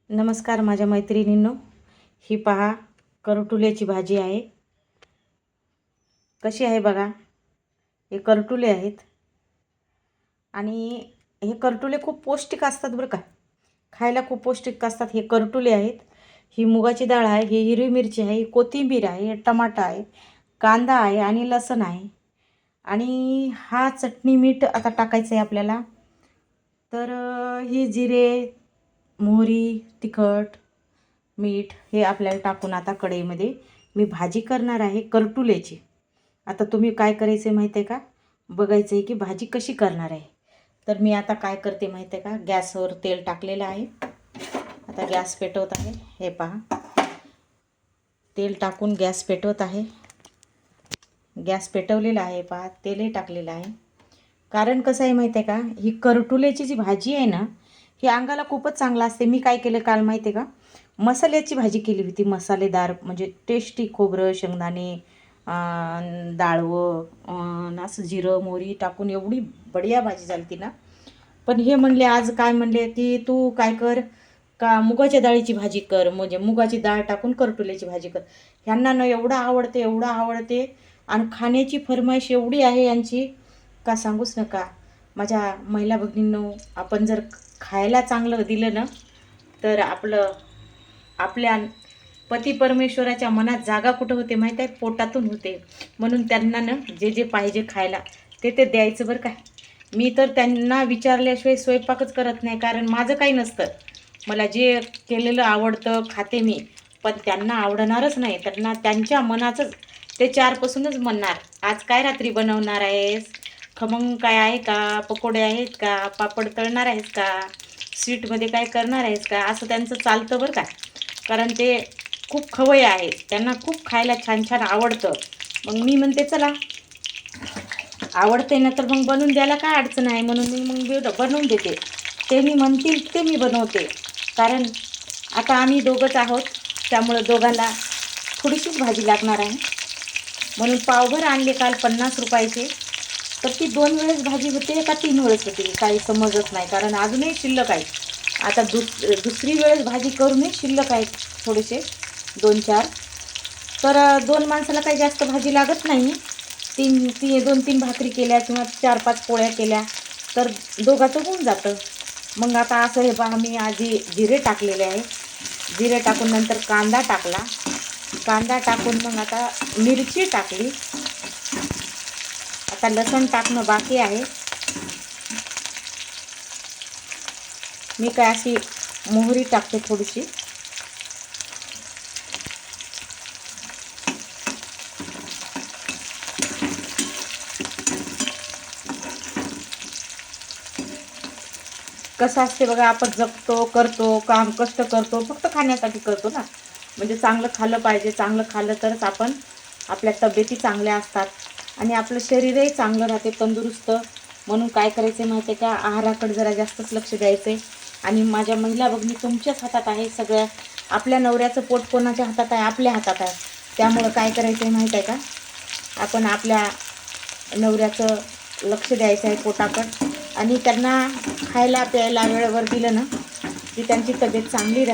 नमस्कार माझ्या मैत्रिणींनो, ही पहा करटुल्याची भाजी आहे. कशी आहे बघा. हे करटुले आहेत आणि हे करटुले खूप पौष्टिक असतात बरं का. खायला खूप पौष्टिक असतात. हे करटुले आहेत. ही मुगाची डाळ आहे, ही हिरवी मिरची आहे, कोथिंबीर आहे, टमाटा आहे, कांदा आहे आणि लसूण आहे. आणि हा चटणी मीठ आता टाकायचं आहे आपल्याला. तर ही जिरे, मोहरी, तिखट, मीठ हे आपल्याला टाकून आता कढईमध्ये मी भाजी करणार आहे करटुल्याची. आता तुम्ही काय करायचं आहे माहिती आहे का, बघायचं आहे की भाजी कशी करणार आहे. तर मी आता काय करते माहिती आहे का, गॅसवर तेल टाकलेलं आहे. आता गॅस पेटवत आहे. हे पहा, तेल टाकून गॅस पेटवत आहे. गॅस पेटवलेला आहे पहा, तेलही टाकलेलं आहे. कारण कसं आहे माहिती आहे का, ही करटुल्याची जी भाजी आहे ना, ही अंगाला खूपच चांगलं असते. मी काय केलं काल माहिती आहे का, मसाल्याची भाजी केली होती. मसालेदार म्हणजे टेस्टी, खोबरं, शेंगदाणे, डाळवं, असं जिरं मोहरी टाकून एवढी बढिया भाजी झाली ती ना. पण हे म्हणले, आज काय म्हणले की तू काय कर का, मुगाच्या डाळीची भाजी कर, म्हणजे मुगाची डाळ टाकून करटुल्याची भाजी कर. ह्यांना ना एवढं आवडते, एवढं आवडते. आणि खाण्याची फरमाईश एवढी आहे यांची का सांगूच नका. माझ्या महिला भगिनींनो, आपण जर खायला चांगलं दिलं ना, तर आपल्या पती परमेश्वराच्या मनात जागा कुठं होते माहीत आहे, पोटातून होते. म्हणून त्यांना ना जे जे पाहिजे खायला ते द्यायचं बरं काय. मी तर त्यांना विचारल्याशिवाय स्वयंपाकच करत नाही, कारण माझं काही नसतं. मला जे केलेलं आवडतं खाते मी, पण त्यांना आवडणारच नाही. त्यांना त्यांच्या मनाचंच ते चारपासूनच म्हणणार, आज काय रात्री बनवणार आहेस, खमंग काय आहे का, पकोडे आहेत का, पापड तळणार आहेस का, स्वीटमध्ये काय करणार आहेस का, असं त्यांचं चालतं बरं का. कारण ते खूप खवय्ये आहे, त्यांना खूप खायला छान छान आवडतं. मग मी म्हणते चला, आवडते ना तर मग बनवून द्यायला काय अडचण आहे. म्हणून मी बनवून देते. ते मी म्हणतील ते मी बनवते. कारण आता आम्ही दोघंच आहोत, त्यामुळं दोघांना थोडीशीच भाजी लागणार आहे. म्हणून पावभर आणले काल 50 रुपयाचे. तर ती 2 वेळेस भाजी होते का 3 वेळेस होते काही समजत नाही, कारण अजूनही शिल्लक आहे. आता दुसरी वेळेस भाजी करूनही शिल्लक आहेत थोडेसे 2-4. तर 2 माणसाला काही जास्त भाजी लागत नाही. 2-3 भाकरी केल्या किंवा 4-5 पोळ्या केल्या तर दोघाचं होऊन जातं. मग आता असं हे पहा, मी आधी जिरे टाकलेले आहे. जिरे टाकून नंतर कांदा टाकला. कांदा टाकून मग आता मिरची टाकली. आता लसूण टाकणं बाकी आहे. मी काय अशी मोहरी टाकते थोडीशी. कसं असते बघा, आपण जगतो, करतो काम, कष्ट करतो फक्त खाण्यासाठी करतो ना. म्हणजे चांगलं खाल्लं पाहिजे. चांगलं खाल्लं तरच आपल्या तब्येती चांगल्या असतात आणि आपलं शरीरही चांगलं राहते, तंदुरुस्त. म्हणून काय करायचं आहे माहिती आहे का, आहाराकडे जरा जास्तच लक्ष द्यायचं आहे. आणि माझ्या महिला भगिनी तुमच्याच हातात आहे सगळ्या. आपल्या नवऱ्याचं पोट कोणाच्या हातात आहे, आपल्या हातात आहे. त्यामुळं काय करायचं आहे माहीत आहे का, आपण आपल्या नवऱ्याचं लक्ष द्यायचं आहे पोटाकडं. आणि त्यांना खायला प्यायला वेळेवर दिलं ना की त्यांची तब्येत चांगली राहते.